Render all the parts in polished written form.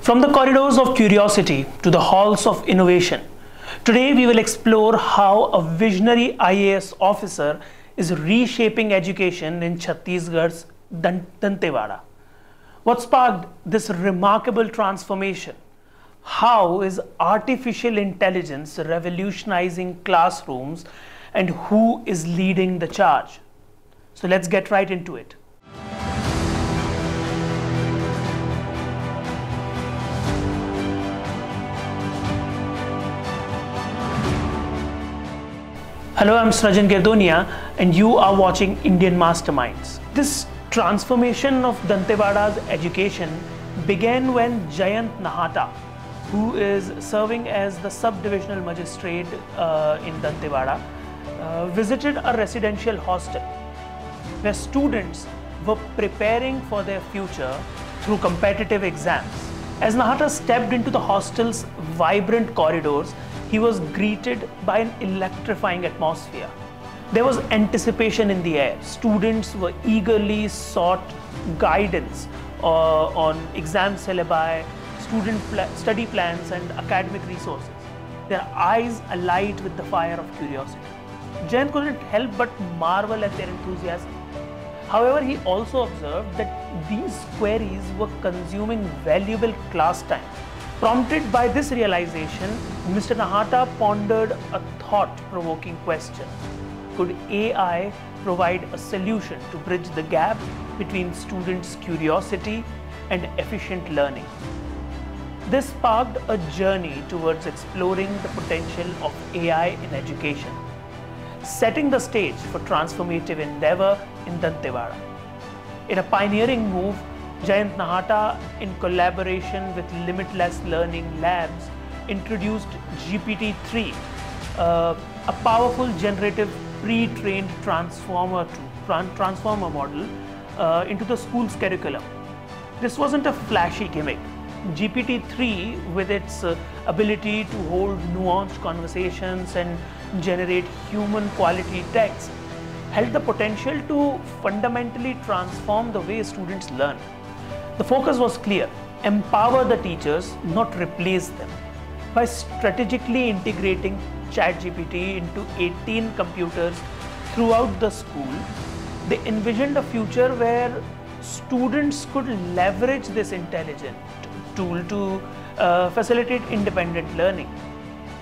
From the corridors of curiosity to the halls of innovation, today we will explore how a visionary IAS officer is reshaping education in Chhattisgarh's Dantewada. What sparked this remarkable transformation? How is artificial intelligence revolutionizing classrooms, and who is leading the charge? So let's get right into it. Hello, I'm Srajan Girdonia and you are watching Indian Masterminds. This transformation of Dantewada's education began when Jayant Nahata, who is serving as the sub-divisional magistrate in Dantewada, visited a residential hostel where students were preparing for their future through competitive exams. As Nahata stepped into the hostel's vibrant corridors, he was greeted by an electrifying atmosphere. There was anticipation in the air. Students were eagerly sought guidance on exam syllabi, study plans and academic resources. Their eyes alight with the fire of curiosity. Jayant couldn't help but marvel at their enthusiasm. However, he also observed that these queries were consuming valuable class time. Prompted by this realization, Mr. Nahata pondered a thought-provoking question. Could AI provide a solution to bridge the gap between students' curiosity and efficient learning? This sparked a journey towards exploring the potential of AI in education, setting the stage for transformative endeavor in Dantewada. In a pioneering move, Jayant Nahata, in collaboration with Limitless Learning Labs, introduced GPT-3, a powerful generative pre-trained transformer model into the school's curriculum. This wasn't a flashy gimmick. GPT-3, with its ability to hold nuanced conversations and generate human quality text, held the potential to fundamentally transform the way students learn. The focus was clear: empower the teachers, not replace them. By strategically integrating ChatGPT into 18 computers throughout the school, they envisioned a future where students could leverage this intelligent tool to facilitate independent learning.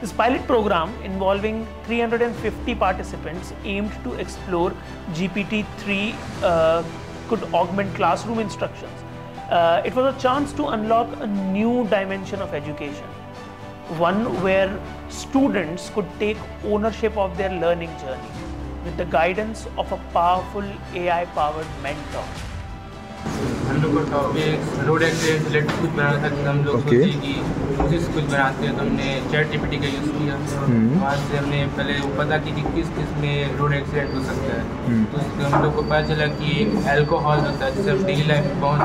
This pilot program, involving 350 participants, aimed to explore GPT-3 could augment classroom instructions. It was a chance to unlock a new dimension of education, one where students could take ownership of their learning journey with the guidance of a powerful AI-powered mentor. हम लोग को topic road accident से related कुछ बनाना था, तो हम लोग सोचे कि उसी से कुछ बनाते हैं, तो हमने चैट जीपीटी का यूज़ किया। वहाँ से हमने पहले वो पता की कि किस किस में रोड एक्सीडेंट हो सकता है। तो उससे हम लोग को पता चला कि एक अल्कोहल होता है जिससे डेली लाइफ में बहुत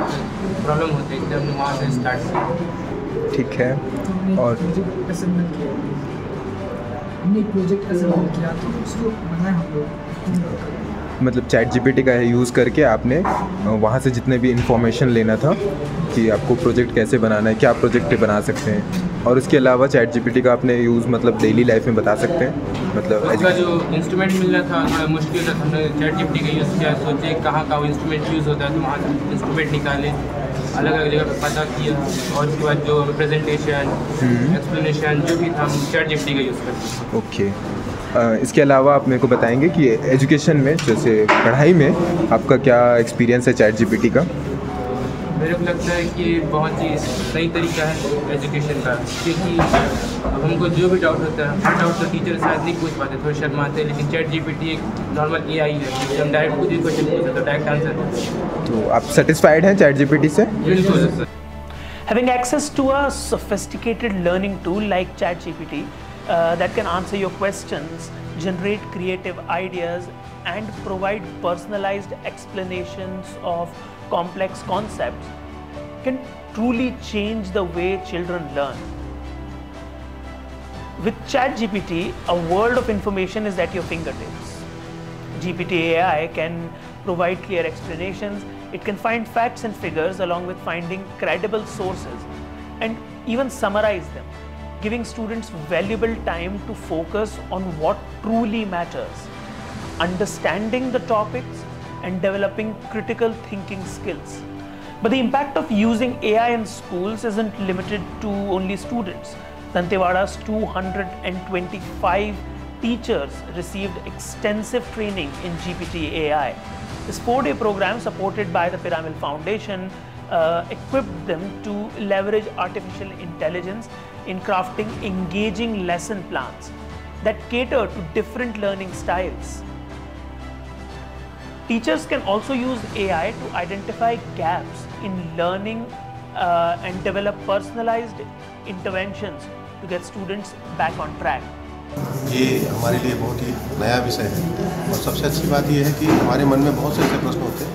प्रॉब्लम होती है, इसलिए हमने वहाँ से स्टार्ट किया। ठीक है। और प्रोजेक्ट असेंबल किया तो उसको बनाए हम लोग, मतलब चैट जीपीटी का यूज़ करके आपने वहाँ से जितने भी इंफॉर्मेशन लेना था कि आपको प्रोजेक्ट कैसे बनाना है, क्या प्रोजेक्ट बना सकते हैं, और उसके अलावा चैट जीपीटी का आपने यूज़ मतलब डेली लाइफ में बता सकते हैं। मतलब उसका जो इंस्ट्रूमेंट मिलना था थोड़ा मुश्किल था, हमने चैट जीपीटी का यूज़ किया, सोचे कहाँ का वो इंस्ट्रूमेंट यूज़ होता है, तो वहाँ से इंस्ट्रूमेंट निकाले, अलग अलग जगह पर पता किया, और उसके बाद जो प्रेजेंटेशन एक्सप्लेनेशन जो भी था हम चैट जीपीटी का यूज़ करते हैं। ओके। इसके अलावा आप मेरे को बताएंगे कि एजुकेशन में, जैसे पढ़ाई में, आपका क्या एक्सपीरियंस है चैट जीपीटी का? मेरे को लगता है कि बहुत ही सही तरीका है एजुकेशन का, क्योंकि अब हमको जो भी डाउट होता है, हर डाउट तो टीचर शायद नहीं पूछ पाते, थोड़े शर्माते हैं, लेकिन चैट जीपीटी एक नॉर्मल एआई है, हम डायरेक्ट कुछ भी क्वेश्चन पूछते तो डायरेक्ट आंसर। तो आप सेटिस्फाइड हैं चैट जीपीटी से? बिल्कुल sir. Having access to a sophisticated learning tool like ChatGPT that can answer your questions, generate creative ideas, and provide personalized explanations of complex concepts can truly change the way children learn. With ChatGPT, a world of information is at your fingertips. GPT AI can provide clear explanations. It can find facts and figures along with finding credible sources and even summarize them, giving students valuable time to focus on what truly matters, understanding the topics and developing critical thinking skills. But the impact of using AI in schools isn't limited to only students. Dantewada's 225 teachers received extensive training in GPT-AI. This 4-day program, supported by the Piramal Foundation, equipped them to leverage artificial intelligence in crafting engaging lesson plans that cater to different learning styles. Teachers can also use AI to identify gaps in learning and develop personalized interventions to get students back on track. ये हमारे लिए बहुत ही नया विषय है और सबसे अच्छी बात यह है कि हमारे मन में बहुत से ऐसे प्रश्न होते हैं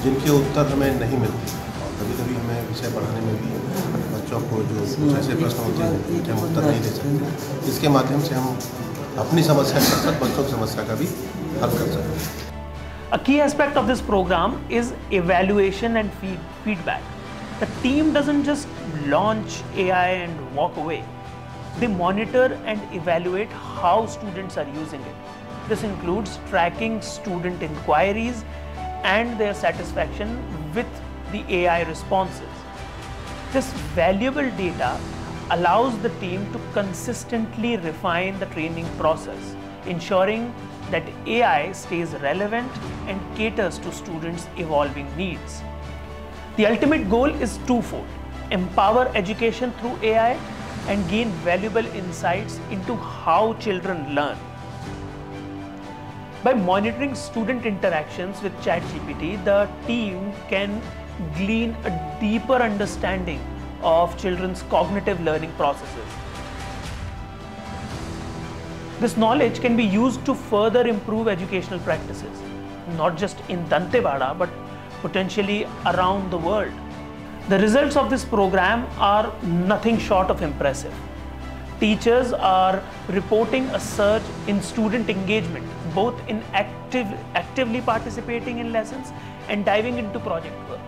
जिनके उत्तर हमें नहीं मिलते और कभी-कभी हमें विषय पढ़ाने में भी बच्चों को जो कुछ ऐसे प्रश्न होते हैं जिनके हम उत्तर नहीं दे सकते, इसके माध्यम से हम अपनी समस्या के साथ बच्चों की समस्या का भी हल कर सकते हैं. A key aspect of this program is evaluation and feedback. The team doesn't just launch AI and walk away. They monitor and evaluate how students are using it. This includes tracking student inquiries and their satisfaction with the AI responses. This valuable data allows the team to consistently refine the training process, ensuring that AI stays relevant and caters to students' evolving needs. The ultimate goal is twofold: empower education through AI and gain valuable insights into how children learn. By monitoring student interactions with ChatGPT, the team can glean a deeper understanding of children's cognitive learning processes. This knowledge can be used to further improve educational practices, not just in Dantewada, but potentially around the world. The results of this program are nothing short of impressive. Teachers are reporting a surge in student engagement, both in actively participating in lessons and diving into project work.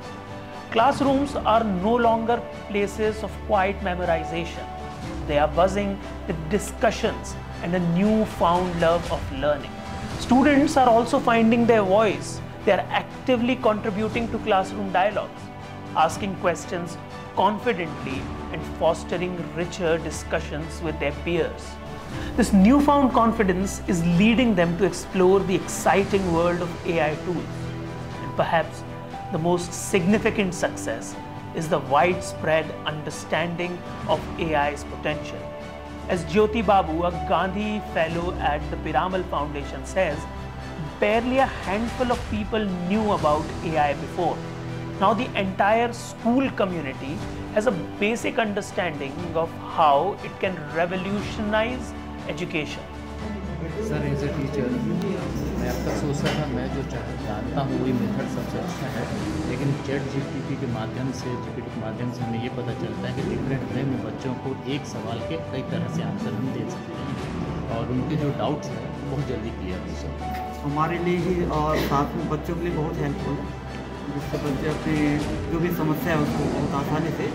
Classrooms are no longer places of quiet memorization. They are buzzing with discussions and a newfound love of learning. Students are also finding their voice. They are actively contributing to classroom dialogues, asking questions confidently and fostering richer discussions with their peers. This newfound confidence is leading them to explore the exciting world of AI tools. And perhaps the most significant success is the widespread understanding of AI's potential. As Jyoti Babu, a Gandhi Fellow at the Piramal Foundation, says, barely a handful of people knew about AI before. Now the entire school community has a basic understanding of how it can revolutionize education. Sir as a teacher मैं अब तक सोचता था मैं जो जानता हूँ वही मेथड सबसे अच्छा है, लेकिन ChatGPT के माध्यम से हमें ये पता चलता है कि डिफरेंट वे में बच्चों को एक सवाल के कई तरह से आंसर हम दे सकते हैं और उनके जो डाउट्स हैं बहुत जल्दी क्लियर हो सकते हैं. हमारे लिए ही और साथ में बच्चों के लिए बहुत हेल्पफुल है, जिससे बच्चे अपनी जो भी समस्या है उसको बहुत आसानी से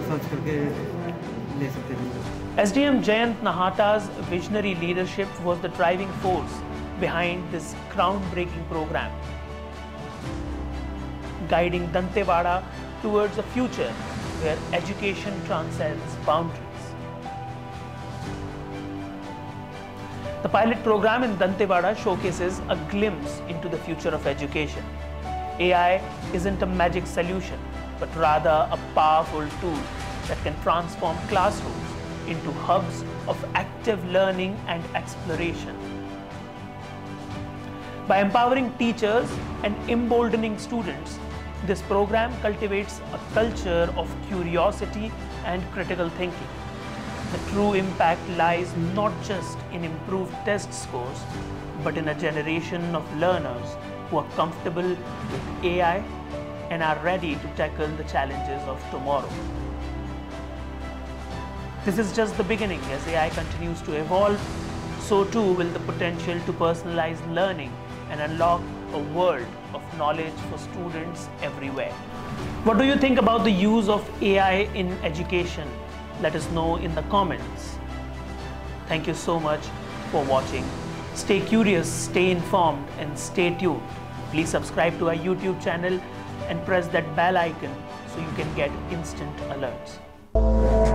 सर्च करके ले सकते हैं. SDM Jayant Nahata's visionary leadership was the driving force behind this groundbreaking program, guiding Dantewada towards a future where education transcends boundaries. The pilot program in Dantewada showcases a glimpse into the future of education. AI isn't a magic solution, but rather a powerful tool that can transform classrooms into hubs of active learning and exploration. By empowering teachers and emboldening students, this program cultivates a culture of curiosity and critical thinking. The true impact lies not just in improved test scores, but in a generation of learners who are comfortable with AI and are ready to tackle the challenges of tomorrow. This is just the beginning. As AI continues to evolve, so too will the potential to personalize learning and unlock a world of knowledge for students everywhere. What do you think about the use of AI in education? Let us know in the comments. Thank you so much for watching. Stay curious, stay informed, and stay tuned. Please subscribe to our YouTube channel and press that bell icon so you can get instant alerts.